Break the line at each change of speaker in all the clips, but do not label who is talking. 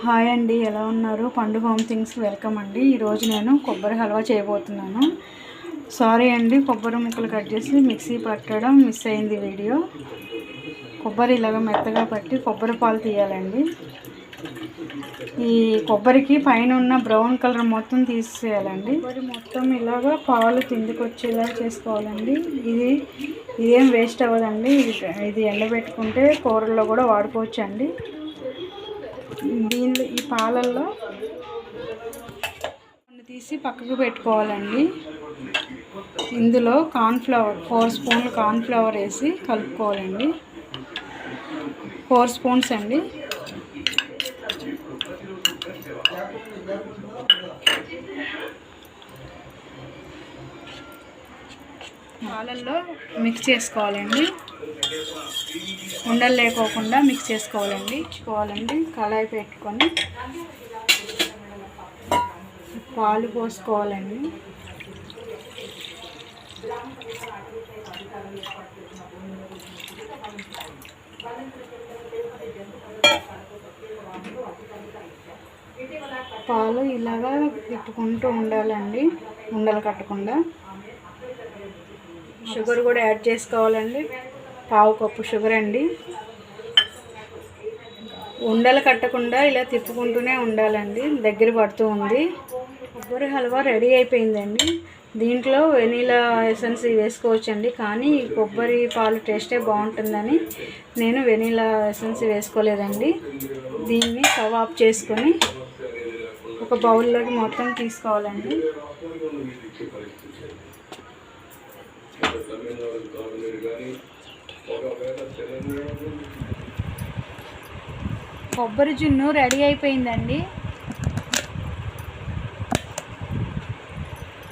Hi అండి, ఎలా ఉన్నారు? పండుగ హోమ్ థింగ్స్ వెల్కమ్ అండి. ఈరోజు నేను కొబ్బరి హల్వా చేయబోతున్నాను. సారీ అండి, కొబ్బరి ముక్కలు కట్ చేసి మిక్సీ పట్టడం మిస్ అయింది వీడియో. కొబ్బరి ఇలాగ మెత్తగా పట్టి కొబ్బరి పాలు తీయాలండి. ఈ కొబ్బరికి పైన ఉన్న బ్రౌన్ కలర్ మొత్తం తీసేయాలండి. కొబ్బరి మొత్తం ఇలాగ పాలు తిండికొచ్చేలా చేసుకోవాలండి. ఇదేం వేస్ట్ అవ్వదండి. ఇది ఎండబెట్టుకుంటే కూరల్లో కూడా వాడుకోవచ్చండి. ఈ పాలల్లో తీసి పక్కకు పెట్టుకోవాలండి. ఇందులో కార్న్ఫ్లవర్ 4 స్పూన్లు కార్న్ఫ్లవర్ వేసి కలుపుకోవాలండి. 4 స్పూన్స్ అండి. పాలల్లో మిక్స్ చేసుకోవాలండి. ఉండలు లేకోకుండా మిక్స్ చేసుకోవాలండి. కళాయి పెట్టుకొని పాలు పోసుకోవాలండి. పాలు ఇలాగా తిప్పుకుంటూ ఉండాలండి, ఉండలు కట్టకుండా. షుగర్ కూడా యాడ్ చేసుకోవాలండి. 1/2 కప్పు షుగర్ అండి. ఉండలు కట్టకుండా ఇలా తిప్పుకుంటూనే ఉండాలండి. దగ్గర పడుతూ ఉంది. కొబ్బరి హల్వా రెడీ అయిపోయిందండి. దీంట్లో వెనీలా ఎసెన్స్ వేసుకోవచ్చండి, కానీ కొబ్బరి పాలు టేస్టే బాగుంటుందని నేను వెనీలా ఎసెన్స్ వేసుకోలేదండి. దీన్ని స్టవ్ ఆఫ్ చేసుకొని ఒక బౌల్లోకి మొత్తం తీసుకోవాలండి. కొబ్బరి జున్ను రెడీ అయిపోయిందండి.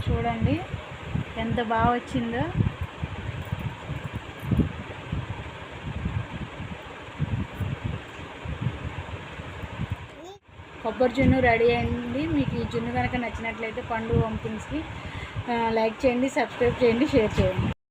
చూడండి ఎంత బాగా వచ్చిందో. కొబ్బరి జున్ను రెడీ అయింది. మీకు ఈ జున్ను కనుక నచ్చినట్లయితే పండు హోమ్ థింగ్స్కి లైక్ చేయండి, సబ్స్క్రైబ్ చేయండి, షేర్ చేయండి.